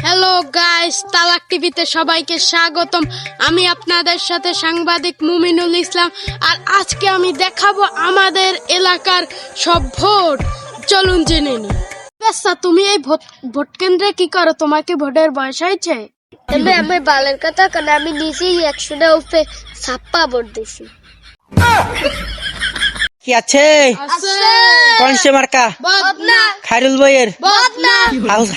Hello guys, তালাক টিভিতে সবাইকে স্বাগতম। আমি আপনাদের সাথে সাংবাদিক মুমিনুল ইসলাম। আর আজকে আমি দেখাবো আমাদের এলাকার সব ভোট। চলুন জেনে নিই। আচ্ছা, তুমি এই ভোট কেন্দ্রে কি করো? তোমার কি ভোটের বয়স হয়েছে? আমি বালের কথা কেন, আমি নিজেই 100টা উপরে ছাপ্পা ভোট দিছি। কি আছে কনসে মার্কা বদনা খায়রুল ভাইয়ের বদনা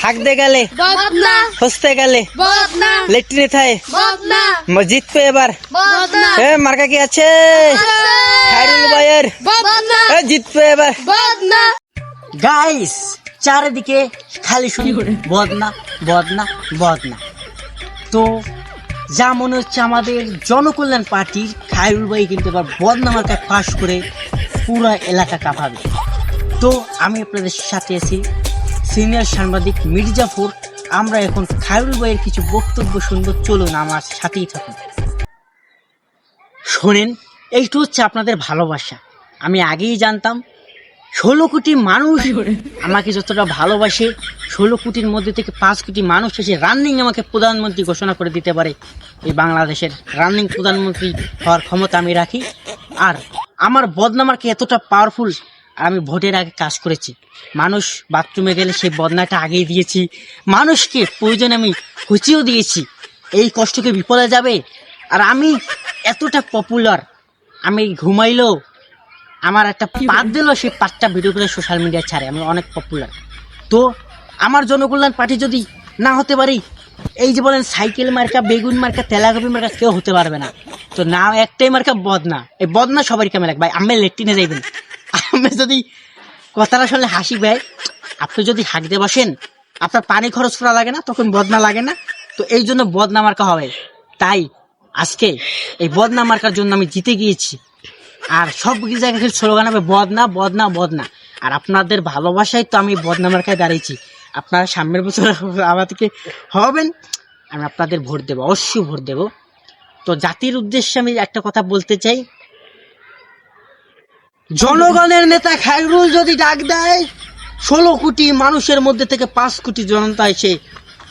হাঁকতে গেলে বদনা হসতে গেলে বদনা লেট্রিনে থায় বদনা জিতবে এবার বদনা মার্কা কি আছে খায়রুল ভাইয়ের বদনা জিতবে এবার বদনা। গাইস চারিদিকে খালি শুনি বদনা বদনা বদনা। তো যা মনে হচ্ছে আমাদের জনকল্যাণ পার্টির খায়রুল ভাই কিন্তু এবার বদনা মার্কায় পাশ করে পুরো এলাকা কাঁপাবে। তো আমি আপনাদের সাথে আছি সিনিয়র সাংবাদিক মির্জাফর। আমরা এখন খায়রুল ভাইয়ের কিছু বক্তব্য শুনবো, চলুন আমার সাথেই থাকুন। শোনেন, এইটা হচ্ছে আপনাদের ভালোবাসা। আমি আগেই জানতাম 16 কোটি মানুষ আমাকে যতটা ভালোবাসে, 16 কোটির মধ্যে থেকে 5 কোটি মানুষ এসে রানিং আমাকে প্রধানমন্ত্রী ঘোষণা করে দিতে পারে। এই বাংলাদেশের রানিং প্রধানমন্ত্রী হওয়ার ক্ষমতা আমি রাখি। আর আমার বদনামার্কে এতটা পাওয়ারফুল, আর আমি ভোটের আগে কাজ করেছি। মানুষ বাথরুমে গেলে সেই বদনাটা আগেই দিয়েছি, মানুষকে প্রয়োজনে আমি হুঁচিও দিয়েছি এই কষ্টকে বিপদে যাবে। আর আমি এতটা পপুলার, আমি ঘুমাইলেও আমার একটা পাত দিল, সেই পাতটা ভিডিও করে সোশ্যাল মিডিয়ায় ছাড়ে। আমি অনেক পপুলার। তো আমার জনকল্যাণ পার্টি যদি না হতে পারি, এই যে বলেন সাইকেল মার্কা, বেগুন মার্কা, তেলাকপি মার্কা, কেউ হতে পারবে না। তো না, একটাই মার্কা বদনা। এই বদনা সবারই কেমন লাগে ভাই? আমি লেট্রিনে যাইবেন, আমি যদি কথাটা শুনলে হাসি ভাই। আপনি যদি হাঁকতে বসেন, আপনার পানি খরচ করা লাগে না, তখন বদনা লাগে না। তো এই জন্য বদনা মার্কা হবে। তাই আজকে এই বদনা মার্কার জন্য আমি জিতে গিয়েছি। আর সব জায়গায় স্লোগান হবে বদনা বদনা বদনা। আর আপনাদের ভালোবাসায় তো আমি বদনা মার্কায় দাঁড়িয়েছি। আপনারা সামনের বছর আমাদেরকে হবেন, আমি আপনাদের ভোট দেবো, অবশ্যই ভোট দেব। তো জাতির উদ্দেশ্যে আমি একটা কথা বলতে চাই, জনগণের নেতা খায়রুল যদি ডাক দেয়, 16 কোটি মানুষের মধ্যে থেকে 5 কোটি জনতা এসে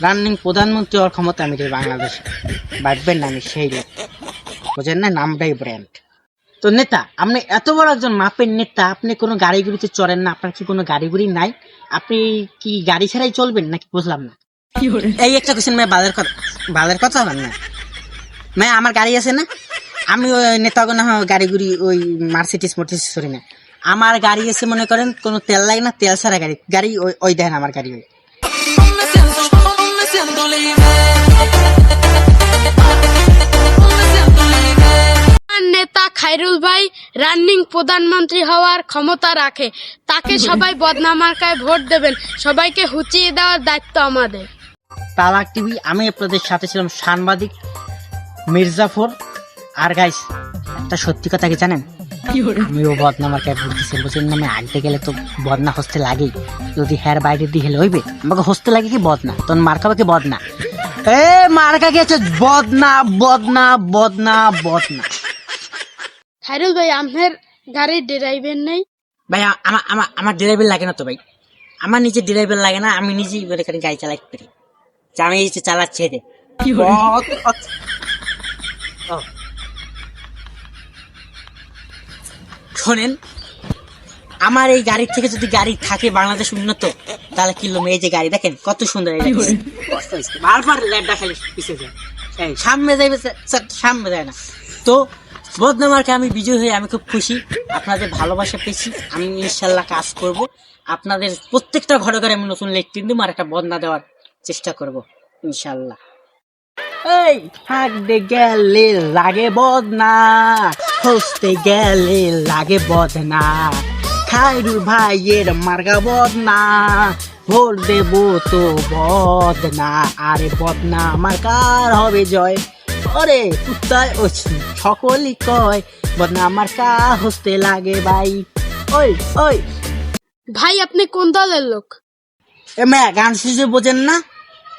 রানিং প্রধানমন্ত্রী হওয়ার ক্ষমতা আমি দেই বাংলাদেশে। ভাববেন না আমি সেই লোক, বোঝেন না, নামটাই ব্র্যান্ড। তো নেতা, আপনি এত বড় একজন মাপের নেতা, আপনি কোনো গাড়ি গুড়িতে চড়েন না? আপনার কি কোনো গাড়ি গুড়ি নাই? আপনি কি গাড়ি ছাড়াই চলবেন নাকি? বুঝলাম না। এই একটা কোশ্চেন ভাই, বালের কথা হবেন না ভাই। আমার গাড়ি আছে না, আমি ওই নেতাগণ গাড়ি গুড়ি ওই মার্সিডিস মোটরসাইকেল সরি না, আমার গাড়ি আছে। মনে করেন কোনো তেল লাগে না, তেল ছাড়া গাড়ি গাড়ি ওই দেখেন আমার গাড়ি ওই। নেতা খায়রুল ভাই রানিং প্রধানমন্ত্রী হওয়ার ক্ষমতা রাখে, তাকে সবাই বদনা মার্কায় ভোট দেবেন। সবাইকে হুঁচিয়ে দেওয়ার দায়িত্ব আমাদের। তালাক টিভি, আমি আপনাদের সাথে ছিলাম সাংবাদিক মির্জাফর। আর গাইস, একটা সত্যি কথা কি জানেন? আমিও বদনা মার্কায় ভোট দিচ্ছি। বলছেন আমি আগে গেলে তো বদনা হস্তে লাগেই, যদি হ্যার বাইরে দিয়ে হেলে হইবে, আমাকে হস্তে লাগে কি বদনা, তখন মার্কাবে কি বদনা। মার্কা কি আছে? বদনা বদনা বদনা বদনা। খায়রুল ভাই, আপনার গাড়ির ড্রাইভার নেই? ভাই আমার ড্রাইভার লাগে না তো ভাই, আমার নিজে ড্রাইভার লাগে না। আমি নিজেই গাড়ি চালাতে পারি, আমি চালাচ্ছি। শোনেন, আমার এই গাড়ির থেকে যদি গাড়ি থাকে বাংলাদেশ উন্নত, তাহলে কিনলো। এই যে গাড়ি দেখেন কত সুন্দর, বারবার ল্যাডটা খালি পিছিয়ে যায়, সামনে যাইবে সামনে যায় না। তো বদনামার্কে আমি বিজয় হয়ে আমি খুব খুশি, আপনাদের ভালোবাসা পেয়েছি। আমি ইনশাল্লাহ কাজ করব, আপনাদের প্রত্যেকটা ঘরে ঘরে আমি নতুন লেট্রিন দেবো আর একটা বদনা দেওয়ার চেষ্টা করব ইনশাল্লাহ। এই হাঁকতে গেলে লাগে বদনা, হসতে গেলে লাগে বদনা, খায়রুল ভাইয়ের মার্কা বদনা, ভোট দেবো তো বদনা। আরে বদনা মার্কার হবে জয়, ওরে কুত্তায় ও সকলই কয় বদনা মার্কা হসতে লাগে ভাই। ওই ওই ভাই, আপনি কোন দলের লোক? ম্যা গান শুনে বোঝেন না?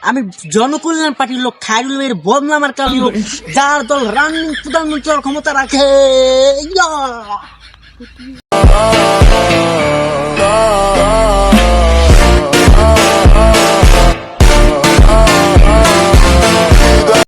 আমি জনকল্যাণ পার্টির লোক, খায়রুল ভাইয়ের বদনা মার্কার লোক, যার দল রানিং প্রধানমন্ত্রী ক্ষমতা রাখে।